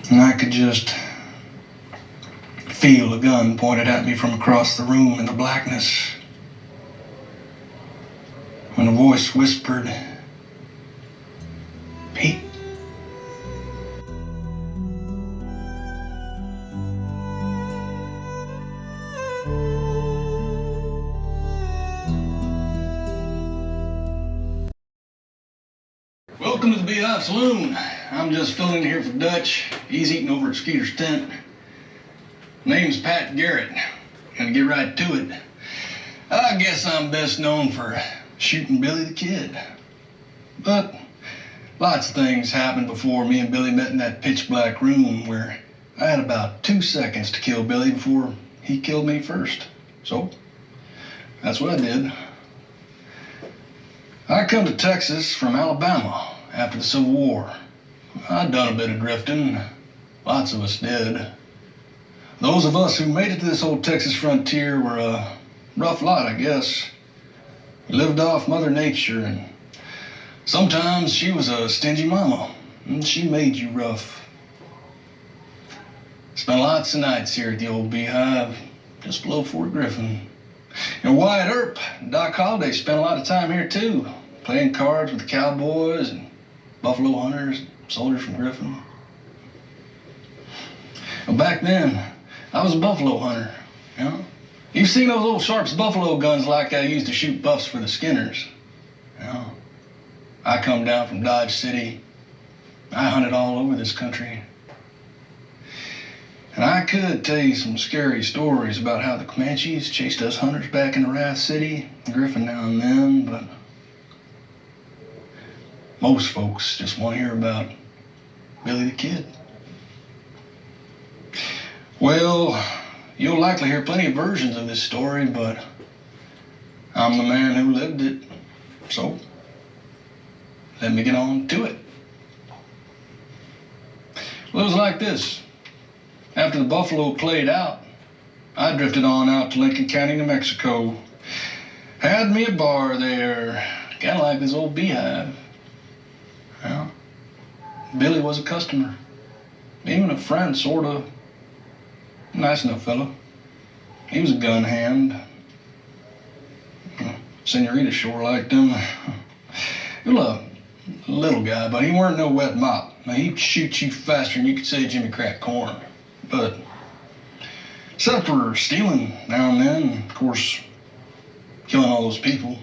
And I could just feel a gun pointed at me from across the room in the blackness. When a voice whispered, "Pete." Welcome to the Beehive Saloon. I'm just filling in here for Dutch. He's eating over at Skeeter's tent. Name's Pat Garrett. Gonna get right to it. I guess I'm best known for shooting Billy the Kid. But lots of things happened before me and Billy met in that pitch black room where I had about 2 seconds to kill Billy before he killed me first. So that's what I did. I come to Texas from Alabama after the Civil War. I'd done a bit of drifting. Lots of us did. Those of us who made it to this old Texas frontier were a rough lot, I guess. We lived off Mother Nature, and sometimes she was a stingy mama, and she made you rough. Spent lots of nights here at the old Beehive, just below Fort Griffin. And Wyatt Earp and Doc Holliday spent a lot of time here too, playing cards with the cowboys and buffalo hunters, soldiers from Griffin. Well, back then, I was a buffalo hunter, you know? You've seen those old Sharps buffalo guns like I used to shoot buffs for the Skinners. You know? I come down from Dodge City. I hunted all over this country. And I could tell you some scary stories about how the Comanches chased us hunters back into Wrath City, Griffin now and then, but most folks just want to hear about Billy the Kid. Well, you'll likely hear plenty of versions of this story, but I'm the man who lived it. So, let me get on to it. Well, it was like this. After the buffalo played out, I drifted on out to Lincoln County, New Mexico. Had me a bar there, kind of like this old Beehive. Well, Billy was a customer, even a friend, sort of. Nice enough fellow. He was a gun hand. Senorita sure liked him. He was a little guy, but he weren't no wet mop. Now, he'd shoot you faster than you could say Jimmy cracked corn. But except for stealing now and then, of course, killing all those people,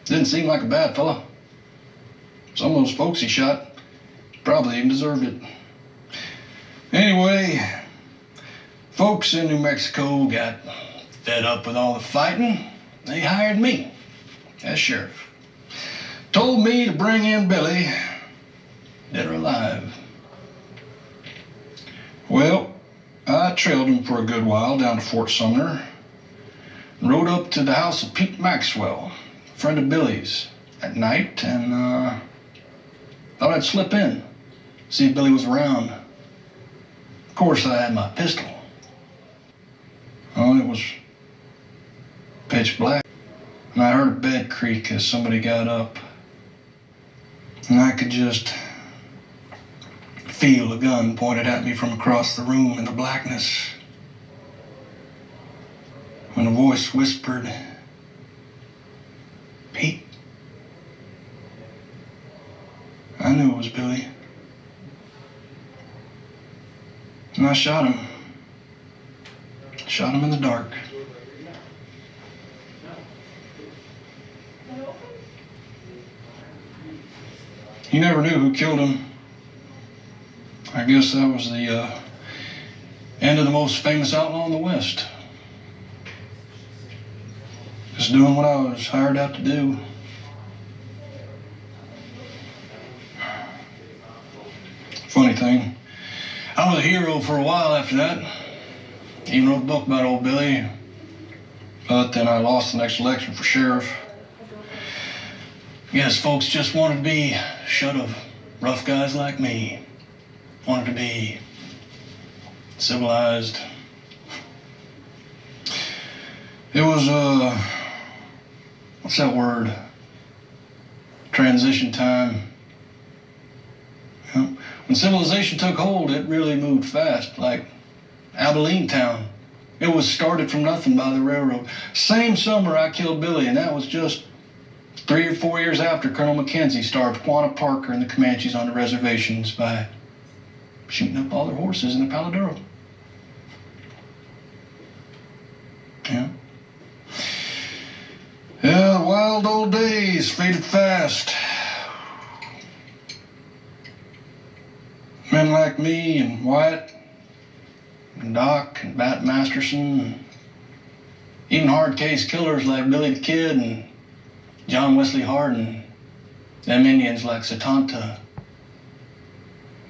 didn't seem like a bad fella. Some of those folks he shot probably even deserved it. Anyway, folks in New Mexico got fed up with all the fighting. They hired me as sheriff. Told me to bring in Billy, dead or alive. Well, I trailed him for a good while down to Fort Sumner and rode up to the house of Pete Maxwell, a friend of Billy's, at night, and thought I'd slip in, see if Billy was around. Of course, I had my pistol. Oh, it was pitch black, and I heard a bed creak as somebody got up, and I could just feel a gun pointed at me from across the room in the blackness. When a voice whispered, "Pete." I knew it was Billy. And I shot him. Shot him in the dark. He never knew who killed him. I guess that was the end of the most famous outlaw in the West. Just doing what I was hired out to do. Funny thing, I was a hero for a while after that. Even wrote a book about old Billy. But then I lost the next election for sheriff. Guess folks just wanted to be shut of rough guys like me. Wanted to be civilized. It was, what's that word? Transition time. You know, When civilization took hold, it really moved fast, like Abilene Town. It was started from nothing by the railroad. Same summer I killed Billy, and that was just 3 or 4 years after Colonel Mackenzie starved Quanah Parker and the Comanches on the reservations by shooting up all their horses in the Paladuro. Yeah. Yeah, the wild old days faded fast. Men like me and Wyatt and Doc and Bat Masterson, and even hard case killers like Billy the Kid and John Wesley Hardin, them Indians like Satanta.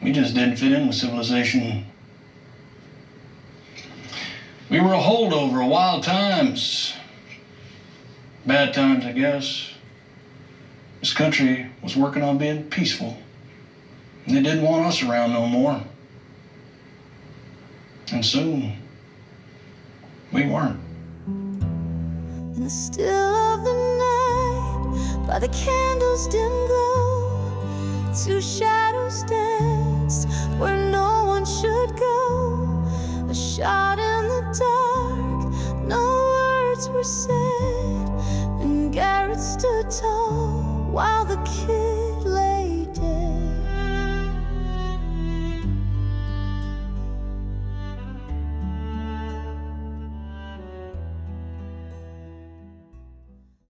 We just didn't fit in with civilization. We were a holdover of wild times. Bad times, I guess. This country was working on being peaceful. And they didn't want us around no more. And soon, we weren't. In the still of the night, by the candle's dim glow, two shadows danced